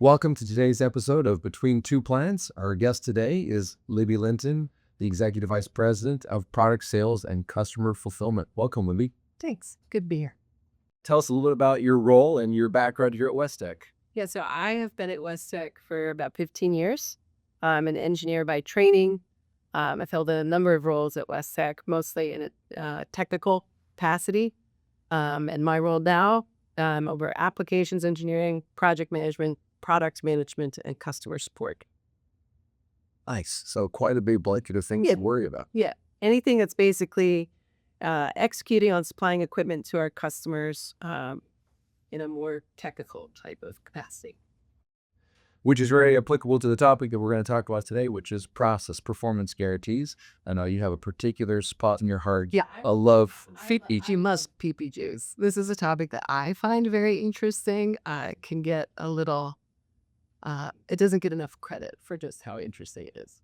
Welcome to today's episode of Between Two Plants. Our guest today is Libbie Linton, the Executive Vice President of Product Sales and Customer Fulfillment. Welcome, Libbie. Thanks. Good to be here. Tell us a little bit about your role and your background here at WesTech. Yeah, so I have been at WesTech for about 15 years. I'm an engineer by training. I've held a number of roles at WesTech, mostly in a technical capacity. And my role now, over applications engineering, project management, product management, and customer support. Nice. So quite a big blanket of things to worry about. Yeah. Anything that's basically executing on supplying equipment to our customers in a more technical type of capacity. Which is very applicable to the topic that we're going to talk about today, which is process performance guarantees. I know you have a particular spot in your heart. Yeah. A love. PPG must PPGs. This is a topic that I find very interesting. It can get a little, it doesn't get enough credit for just how interesting it is.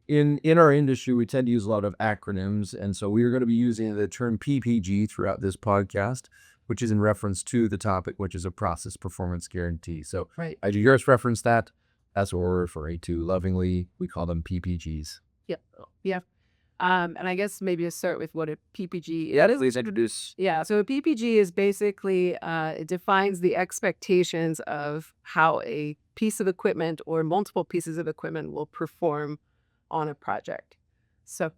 In our industry, we tend to use a lot of acronyms, and so we are going to be using the term PPG throughout this podcast, which is in reference to the topic, which is a process performance guarantee. So Right. I do yours reference that. That's what we're referring to lovingly. We call them PPGs. Yeah. And I guess maybe to start with what a PPG is. Yeah, please introduce. Yeah, so a PPG is basically, it defines the expectations of how a piece of equipment or multiple pieces of equipment will perform on a project. So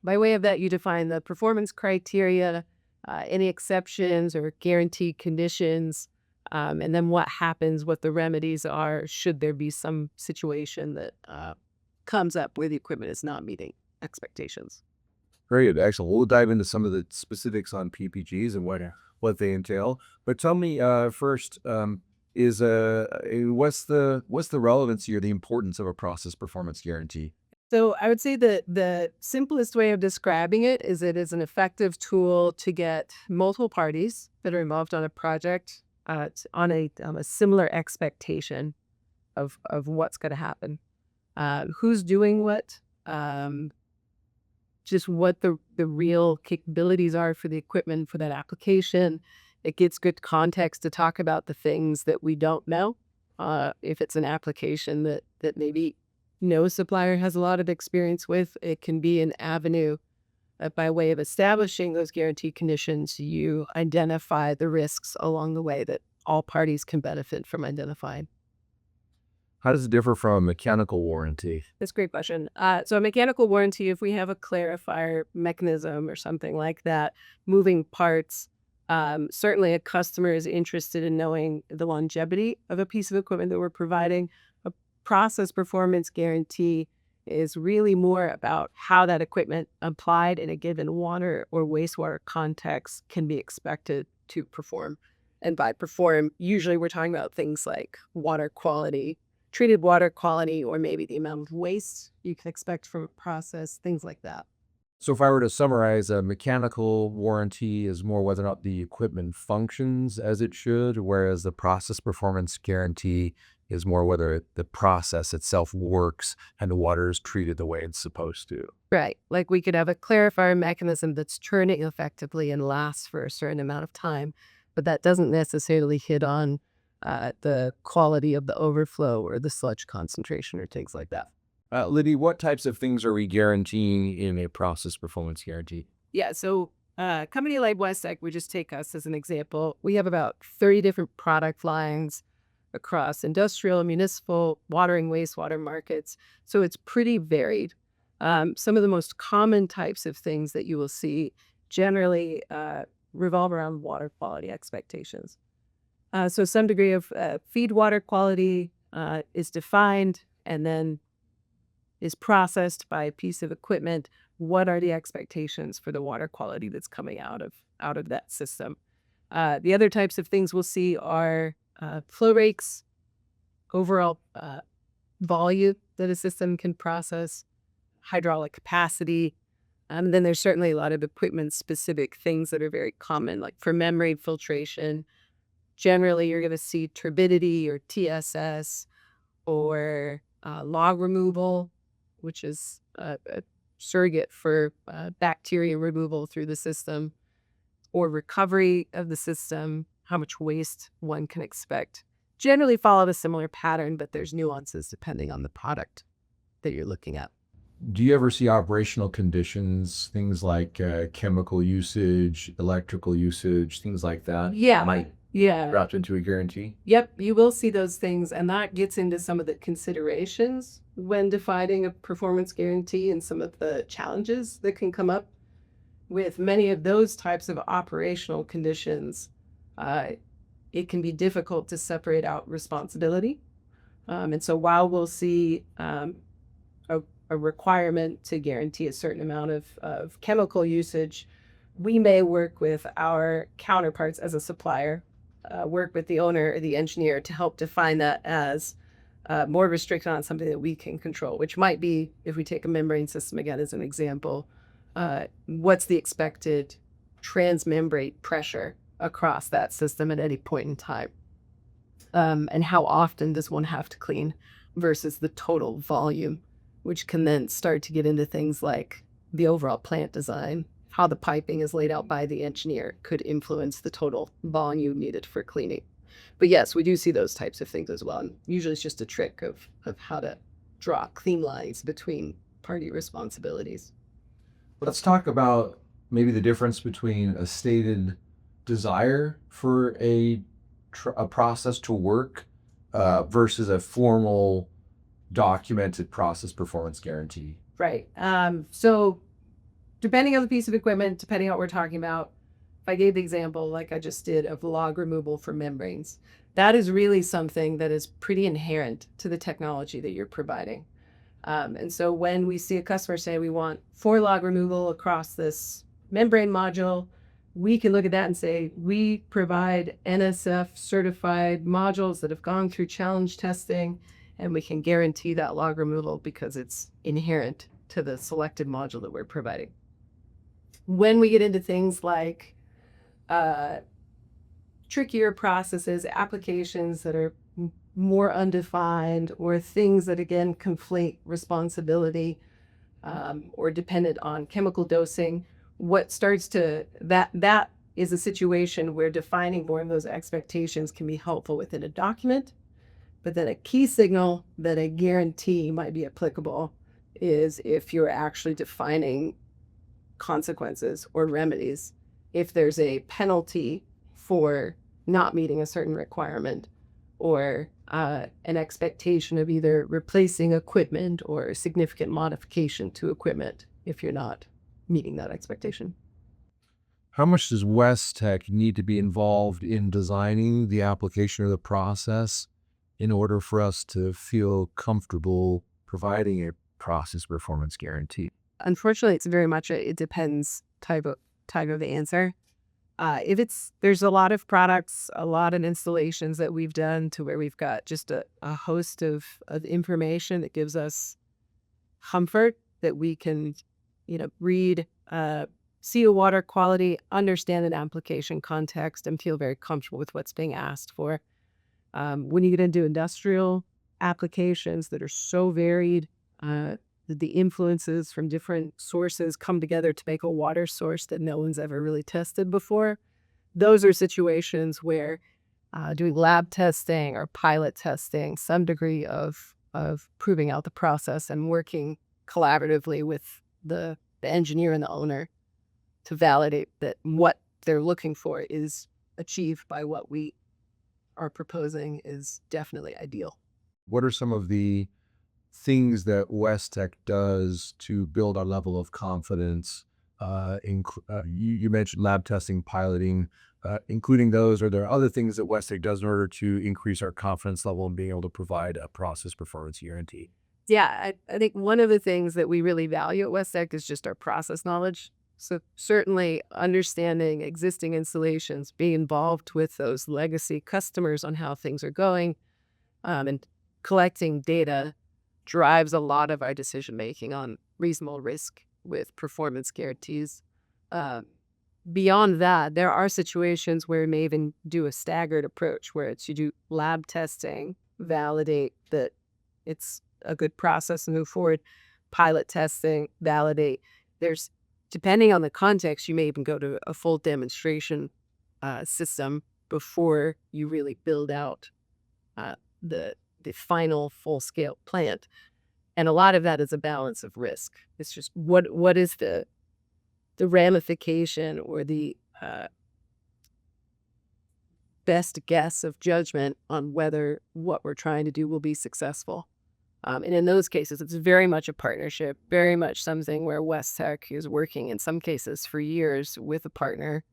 by way of that, you define the performance criteria, any exceptions or guaranteed conditions, and then what happens, what the remedies are, should there be some situation that comes up where the equipment is not meeting expectations. Very good. Excellent. We'll dive into some of the specifics on PPGs and what they entail. But tell me first, what's the relevancy or the importance of a process performance guarantee? So I would say that the simplest way of describing it is it is an effective tool to get multiple parties that are involved on a project on a similar expectation of what's going to happen, who's doing what, just what the real capabilities are for the equipment for that application. It gives good context to talk about the things that we don't know. If it's an application that maybe no supplier has a lot of experience with, it can be an avenue by way of establishing those guaranteed conditions. You identify the risks along the way that all parties can benefit from identifying. How does it differ from a mechanical warranty? That's a great question. So a mechanical warranty, if we have a clarifier mechanism or something like that, moving parts, certainly a customer is interested in knowing the longevity of a piece of equipment that we're providing. A process performance guarantee is really more about how that equipment applied in a given water or wastewater context can be expected to perform. And by perform, usually we're talking about things like water quality, treated water quality, or maybe the amount of waste you can expect from a process, things like that. So if I were to summarize, a mechanical warranty is more whether or not the equipment functions as it should, whereas the process performance guarantee is more whether the process itself works and the water is treated the way it's supposed to. Right. Like we could have a clarifier mechanism that's turning effectively and lasts for a certain amount of time, but that doesn't necessarily hit on the quality of the overflow or the sludge concentration or things like that. Libbie, what types of things are we guaranteeing in a process performance guarantee? Yeah, so a company like WesTech, we just take us as an example. We have about 30 different product lines across industrial, municipal, water and wastewater markets. So it's pretty varied. Some of the most common types of things that you will see generally revolve around water quality expectations. So some degree of feed water quality is defined and then is processed by a piece of equipment. What are the expectations for the water quality that's coming out of that system? The other types of things we'll see are flow rates, overall volume that a system can process, hydraulic capacity. Then there's certainly a lot of equipment-specific things that are very common, like for membrane filtration. Generally, you're going to see turbidity or TSS or log removal, which is a surrogate for bacteria removal through the system, or recovery of the system, how much waste one can expect generally follow a similar pattern, but there's nuances depending on the product that you're looking at. Do you ever see operational conditions, things like chemical usage, electrical usage, things like that Yeah. might Yeah. wrapped into a guarantee? Yep, you will see those things, and that gets into some of the considerations when defining a performance guarantee and some of the challenges that can come up with many of those types of operational conditions. Uh, it can be difficult to separate out responsibility. And so while we'll see a requirement to guarantee a certain amount of chemical usage, we may work with our counterparts as a supplier, work with the owner or the engineer to help define that as more restricted on something that we can control, which might be, if we take a membrane system again as an example, what's the expected transmembrane pressure across that system at any point in time? And how often does one have to clean versus the total volume, which can then start to get into things like the overall plant design, how the piping is laid out by the engineer could influence the total volume needed for cleaning. But yes, we do see those types of things as well. And usually it's just a trick of how to draw clean lines between party responsibilities. Let's talk about maybe the difference between a stated desire for a process to work versus a formal documented process performance guarantee. Right. So depending on the piece of equipment, depending on what we're talking about, if I gave the example like I just did of log removal for membranes, that is really something that is pretty inherent to the technology that you're providing. And so when we see a customer say we want 4 log removal across this membrane module, we can look at that and say we provide NSF certified modules that have gone through challenge testing, and we can guarantee that log removal because it's inherent to the selected module that we're providing. When we get into things like trickier processes, applications that are more undefined, or things that again conflate responsibility or dependent on chemical dosing, what starts to that is a situation where defining more of those expectations can be helpful within a document. But then a key signal that a guarantee might be applicable is if you're actually defining consequences or remedies. If there's a penalty for not meeting a certain requirement, or an expectation of either replacing equipment or significant modification to equipment if you're not meeting that expectation. How much does WesTech need to be involved in designing the application or the process in order for us to feel comfortable providing a process performance guarantee? Unfortunately, it's very much it depends type of answer. There's a lot of products, a lot of installations that we've done to where we've got just a host of information that gives us comfort that we can, read, see a water quality, understand an application context, and feel very comfortable with what's being asked for. When you get into industrial applications that are so varied, the influences from different sources come together to make a water source that no one's ever really tested before. Those are situations where doing lab testing or pilot testing, some degree of proving out the process and working collaboratively with the engineer and the owner to validate that what they're looking for is achieved by what we are proposing is definitely ideal. What are some of the things that WesTech does to build our level of confidence? You mentioned lab testing, piloting, including those. Are there other things that WesTech does in order to increase our confidence level in being able to provide a process performance guarantee? Yeah, I think one of the things that we really value at WesTech is just our process knowledge. So certainly understanding existing installations, being involved with those legacy customers on how things are going, and collecting data drives a lot of our decision making on reasonable risk with performance guarantees. Beyond that, there are situations where we may even do a staggered approach where it's you do lab testing, validate that it's a good process and move forward, pilot testing, validate. There's, depending on the context, you may even go to a full demonstration system before you really build out the final full-scale plant. And a lot of that is a balance of risk. It's just what is the ramification or the best guess of judgment on whether what we're trying to do will be successful. And in those cases, it's very much a partnership, very much something where WesTech is working in some cases for years with a partner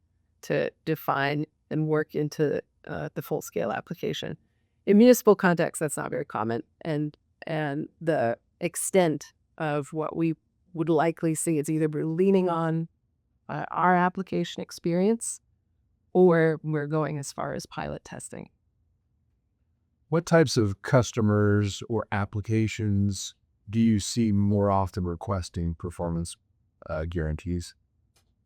to define and work into the full-scale application. In municipal context, that's not very common. And the extent of what we would likely see is either we're leaning on our application experience or we're going as far as pilot testing. What types of customers or applications do you see more often requesting performance guarantees?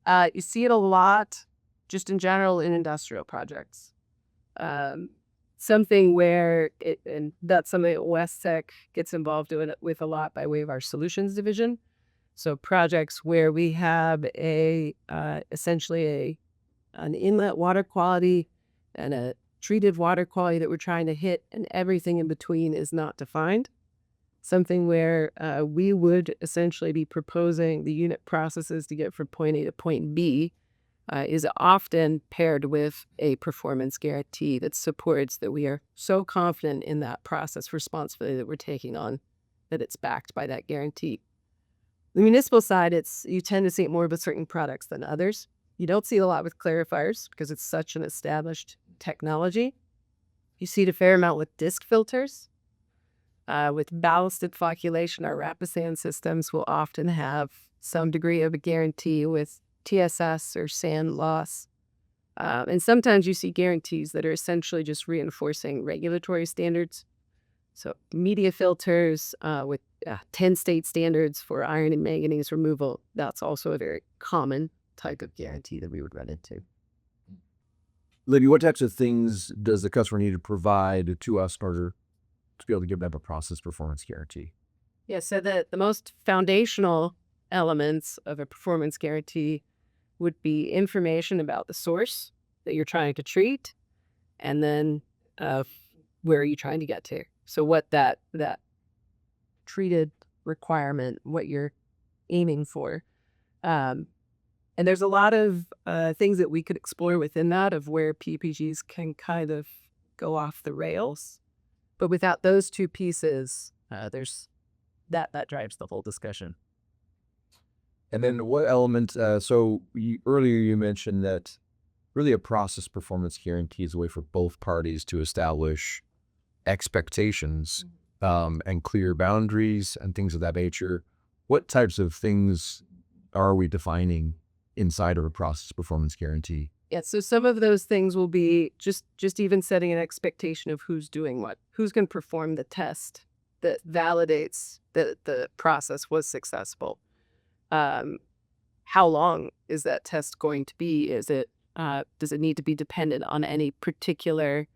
You see it a lot just in general in industrial projects. Something where, and that's something that WesTech gets involved with a lot by way of our solutions division. So projects where we have essentially an inlet water quality and a treated water quality that we're trying to hit, and everything in between is not defined. Something where we would essentially be proposing the unit processes to get from point A to point B is often paired with a performance guarantee that supports that we are so confident in that process responsibility that we're taking on that it's backed by that guarantee. The municipal side, you tend to see it more with certain products than others. You don't see it a lot with clarifiers because it's such an established technology. You see it a fair amount with disc filters. With ballasted flocculation, our Rapisand systems will often have some degree of a guarantee with TSS or sand loss. And sometimes you see guarantees that are essentially just reinforcing regulatory standards. So media filters with 10-state standards for iron and manganese removal, that's also a very common type of guarantee that we would run into. Libbie, what types of things does the customer need to provide to us in order to be able to give them a process performance guarantee? Yeah, so the most foundational elements of a performance guarantee would be information about the source that you're trying to treat, and then where are you trying to get to. So what that treated requirement, what you're aiming for. And there's a lot of things that we could explore within that of where PPGs can kind of go off the rails. But without those two pieces, there's that drives the whole discussion. And then what element, earlier you mentioned that really a process performance guarantee is a way for both parties to establish expectations and clear boundaries and things of that nature. What types of things are we defining inside of a process performance guarantee? Yeah, so some of those things will be just even setting an expectation of who's doing what, who's going to perform the test that validates that the process was successful. How long is that test going to be? Does it need to be dependent on any particular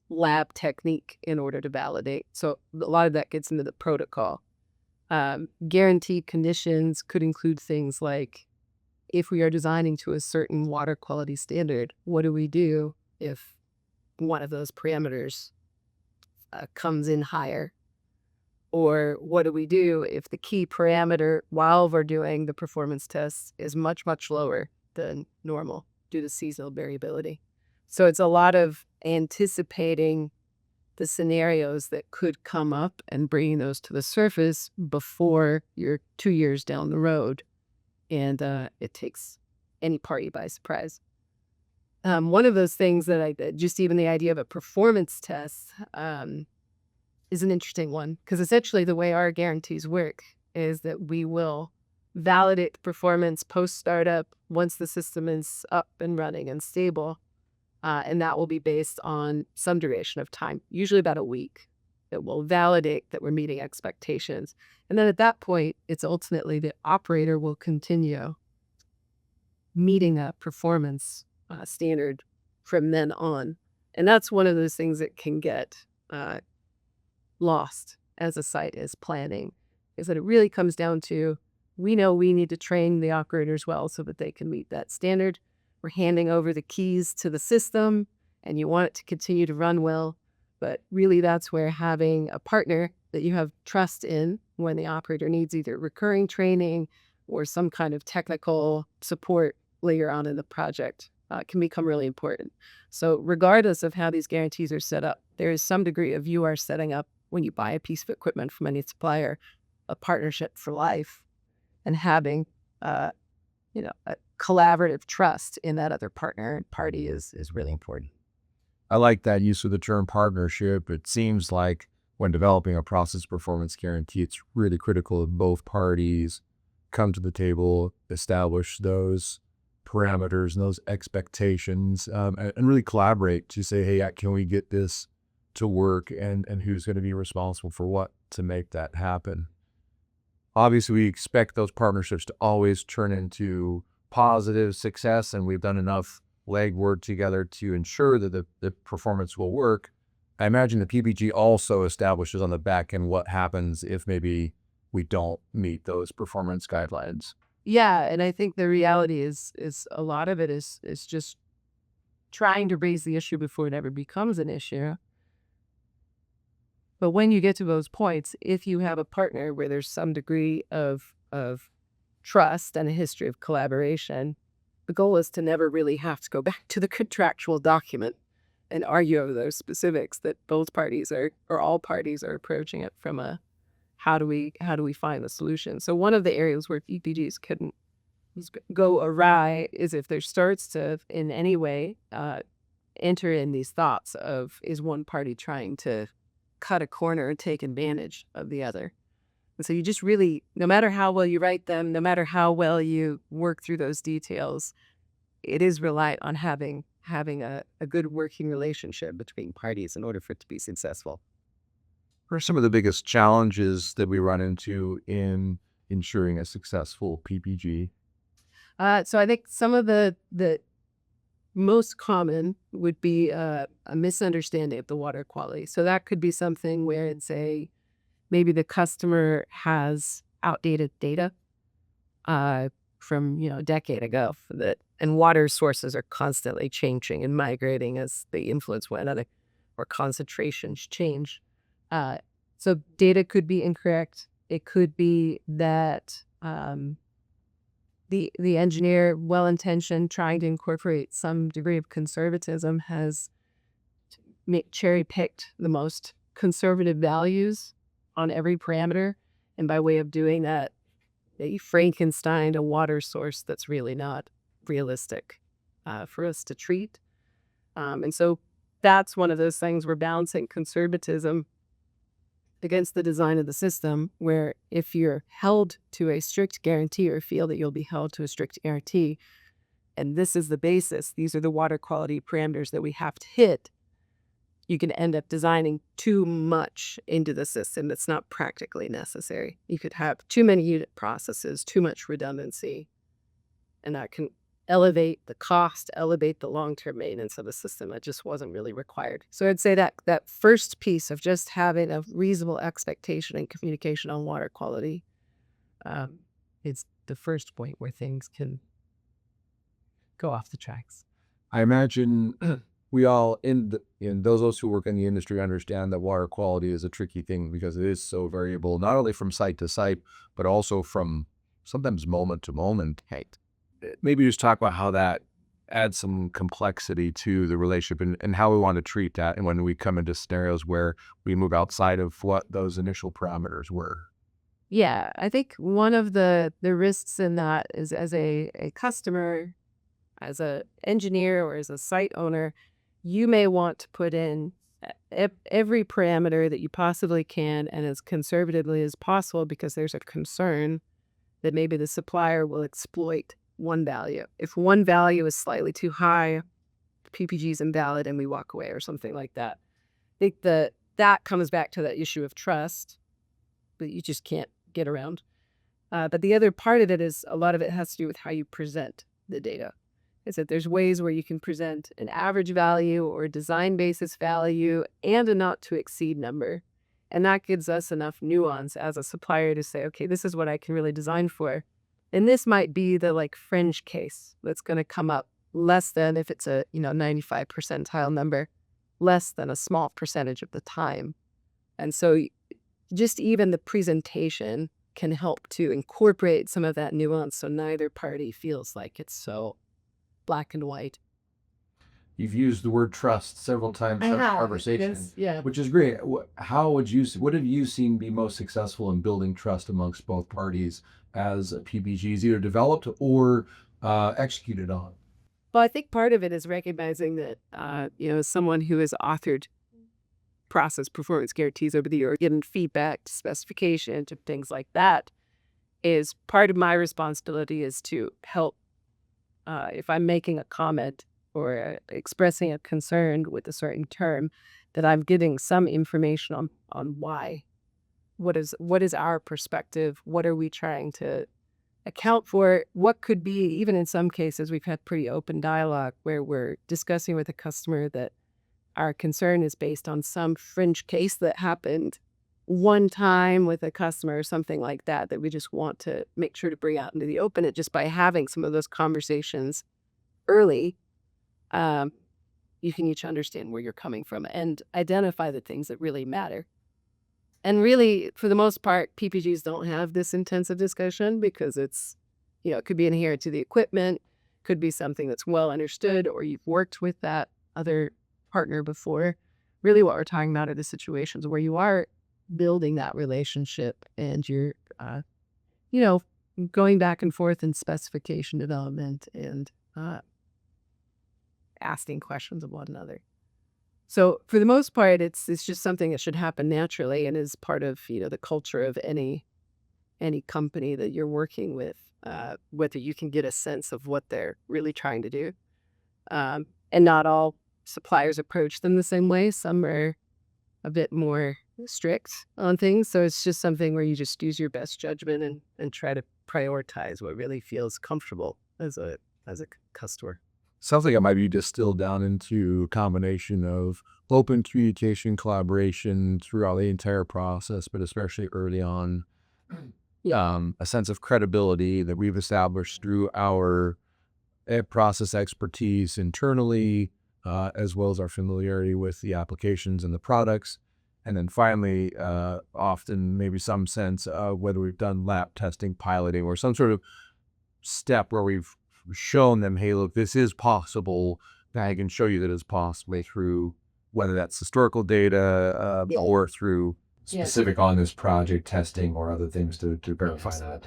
lab technique in order to validate? So a lot of that gets into the protocol. Guaranteed conditions could include things like, if we are designing to a certain water quality standard, what do we do if one of those parameters comes in higher? Or what do we do if the key parameter while we're doing the performance tests is much, much lower than normal due to seasonal variability? So it's a lot of anticipating the scenarios that could come up and bringing those to the surface before you're 2 years down the road. And it takes any party by surprise. One of those things that just even the idea of a performance test is an interesting one, because essentially the way our guarantees work is that we will validate the performance post-startup once the system is up and running and stable. And that will be based on some duration of time, usually about a week, that will validate that we're meeting expectations. And then at that point, it's ultimately the operator will continue meeting that performance standard from then on. And that's one of those things that can get lost as a site is planning, is that it really comes down to, we know we need to train the operators well so that they can meet that standard. We're handing over the keys to the system, and you want it to continue to run well. But really, that's where having a partner that you have trust in when the operator needs either recurring training or some kind of technical support later on in the project can become really important. So regardless of how these guarantees are set up, there is some degree of you are setting up, when you buy a piece of equipment from any supplier, a partnership for life, and having a collaborative trust in that other partner and party is really important. I like that use of the term partnership. It seems like when developing a process performance guarantee, it's really critical that both parties come to the table, establish those parameters and those expectations, and really collaborate to say, hey, can we get this to work, and who's going to be responsible for what to make that happen. Obviously, we expect those partnerships to always turn into positive success, and we've done enough legwork together to ensure that the performance will work. I imagine the PPG also establishes on the back end what happens if maybe we don't meet those performance guidelines. Yeah, and I think the reality is a lot of it is just trying to raise the issue before it ever becomes an issue. But when you get to those points, if you have a partner where there's some degree of trust and a history of collaboration, the goal is to never really have to go back to the contractual document and argue over those specifics, that both parties or all parties are approaching it from a how do we find the solution. So one of the areas where PPGs can go awry is if there starts to in any way enter in these thoughts of, is one party trying to cut a corner and take advantage of the other. And so you just really, no matter how well you write them, no matter how well you work through those details, it is reliant on having a good working relationship between parties in order for it to be successful. What are some of the biggest challenges that we run into in ensuring a successful PPG? So I think some of the most common would be a misunderstanding of the water quality. So that could be something where it's maybe the customer has outdated data from a decade ago, and water sources are constantly changing and migrating as the influence went on it, or concentrations change. So data could be incorrect. It could be that the engineer, well-intentioned, trying to incorporate some degree of conservatism, has cherry-picked the most conservative values on every parameter, and by way of doing that, they Frankenstein a water source that's really not realistic for us to treat. And so that's one of those things, we're balancing conservatism against the design of the system, where if you're held to a strict guarantee or feel that you'll be held to a strict guarantee, and this is the basis, these are the water quality parameters that we have to hit, you can end up designing too much into the system that's not practically necessary. You could have too many unit processes, too much redundancy, and that can elevate the cost, elevate the long-term maintenance of a system that just wasn't really required. So I'd say that first piece of just having a reasonable expectation and communication on water quality is the first point where things can go off the tracks. I imagine we all in those of us who work in the industry understand that water quality is a tricky thing because it is so variable, not only from site to site, but also from sometimes moment to moment. Right. Maybe just talk about how that adds some complexity to the relationship and how we want to treat that. And when we come into scenarios where we move outside of what those initial parameters were. Yeah, I think one of the risks in that is, as a customer, as an engineer, or as a site owner, you may want to put in every parameter that you possibly can and as conservatively as possible, because there's a concern that maybe the supplier will exploit one value. If one value is slightly too high, PPG is invalid and we walk away, or something like that. I think that comes back to that issue of trust that you just can't get around. But the other part of it is, a lot of it has to do with how you present the data. Is that there's ways where you can present an average value or a design basis value and a not to exceed number. And that gives us enough nuance as a supplier to say, okay, this is what I can really design for. And this might be the fringe case that's going to come up less than, if it's a 95 percentile number, less than a small percentage of the time. And so just even the presentation can help to incorporate some of that nuance so neither party feels like it's so black and white. You've used the word trust several times I in our have. conversation, Yes. Yeah. which is great. How would you? What have you seen be most successful in building trust amongst both parties as PPGs either developed or executed on? Well, I think part of it is recognizing that, as someone who has authored process performance guarantees over the year, given feedback to specification to things like that, is part of my responsibility is to help, if I'm making a comment or expressing a concern with a certain term, that I'm getting some information on why. What is our perspective? What are we trying to account for? What could be, even in some cases, we've had pretty open dialogue where we're discussing with a customer that our concern is based on some fringe case that happened one time with a customer or something like that, that we just want to make sure to bring out into the open. It just by having some of those conversations early, you can each understand where you're coming from and identify the things that really matter. And really, for the most part, PPGs don't have this intensive discussion because it could be inherent to the equipment, could be something that's well understood, or you've worked with that other partner before. Really, what we're talking about are the situations where you are building that relationship and you're, you know, going back and forth in specification development and asking questions of one another. So for the most part, it's just something that should happen naturally and is part of the culture of any company that you're working with, whether you can get a sense of what they're really trying to do. And not all suppliers approach them the same way. Some are a bit more strict on things. So it's just something where you just use your best judgment and try to prioritize what really feels comfortable as a customer. Sounds like it might be distilled down into a combination of open communication, collaboration throughout the entire process, but especially early on, a sense of credibility that we've established through our process expertise internally, as well as our familiarity with the applications and the products. And then finally, often maybe some sense of whether we've done lab testing, piloting, or some sort of step where we've shown them, hey, look, this is possible. I can show you that it's possible through whether that's historical data or through specific on this project testing or other things to verify that.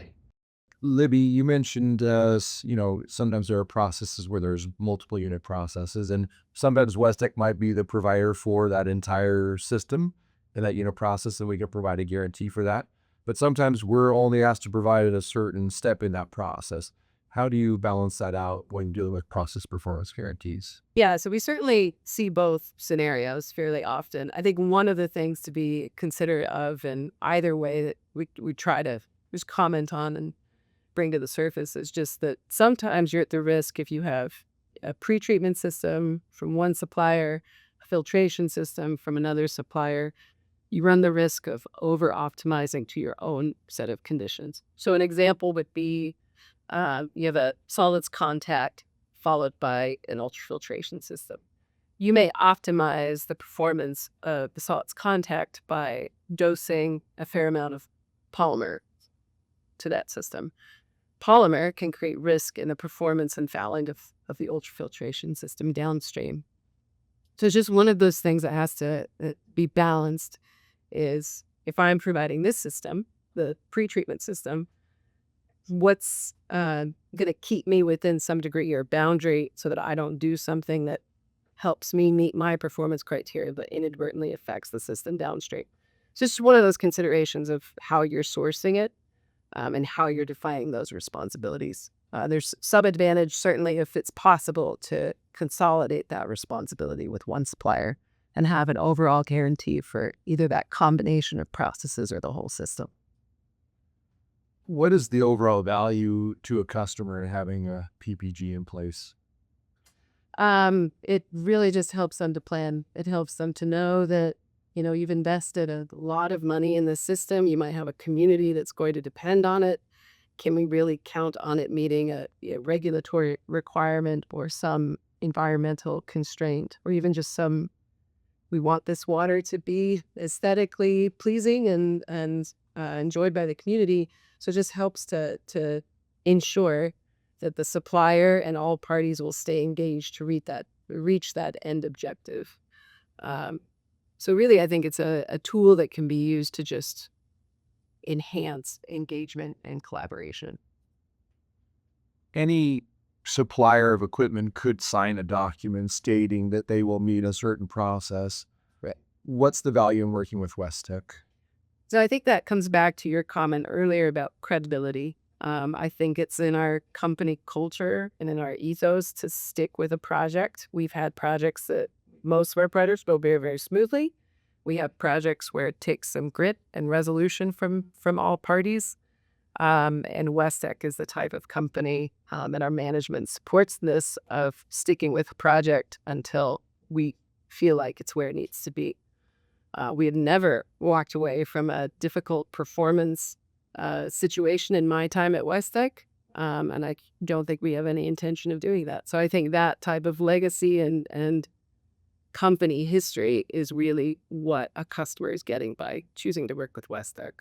Libby, you mentioned, sometimes there are processes where there's multiple unit processes, and sometimes WesTech might be the provider for that entire system and that unit process, and we can provide a guarantee for that. But sometimes we're only asked to provide a certain step in that process. How do you balance that out when dealing with process performance guarantees? Yeah, so we certainly see both scenarios fairly often. I think one of the things to be considerate of in either way that we try to just comment on and bring to the surface is just that sometimes you're at the risk if you have a pretreatment system from one supplier, a filtration system from another supplier, you run the risk of over optimizing to your own set of conditions. So an example would be you have a solids contact followed by an ultrafiltration system. You may optimize the performance of the solids contact by dosing a fair amount of polymer to that system. Polymer can create risk in the performance and fouling of the ultrafiltration system downstream. So it's just one of those things that has to be balanced is if I'm providing this system, the pretreatment system, what's going to keep me within some degree or boundary so that I don't do something that helps me meet my performance criteria but inadvertently affects the system downstream. It's just one of those considerations of how you're sourcing it and how you're defining those responsibilities. There's some advantage, certainly, if it's possible to consolidate that responsibility with one supplier and have an overall guarantee for either that combination of processes or the whole system. What is the overall value to a customer in having a PPG in place? It really just helps them to plan. It helps them to know that, you've invested a lot of money in the system. You might have a community that's going to depend on it. can we really count on it meeting a regulatory requirement or some environmental constraint, or even just some, we want this water to be aesthetically pleasing and enjoyed by the community. So it just helps to ensure that the supplier and all parties will stay engaged to reach that end objective. Um, so really, I think it's a tool that can be used to just enhance engagement and collaboration. Any supplier of equipment could sign a document stating that they will meet a certain process. Right. What's the value in working with WesTech? So I think that comes back to your comment earlier about credibility. I think it's in our company culture and in our ethos to stick with a project. We've had projects that most of our projects go very, very smoothly. We have projects where it takes some grit and resolution from all parties. And WesTech is the type of company, and our management supports this of sticking with a project until we feel like it's where it needs to be. We had never walked away from a difficult performance situation in my time at WesTech, and I don't think we have any intention of doing that. So I think that type of legacy and company history is really what a customer is getting by choosing to work with WesTech.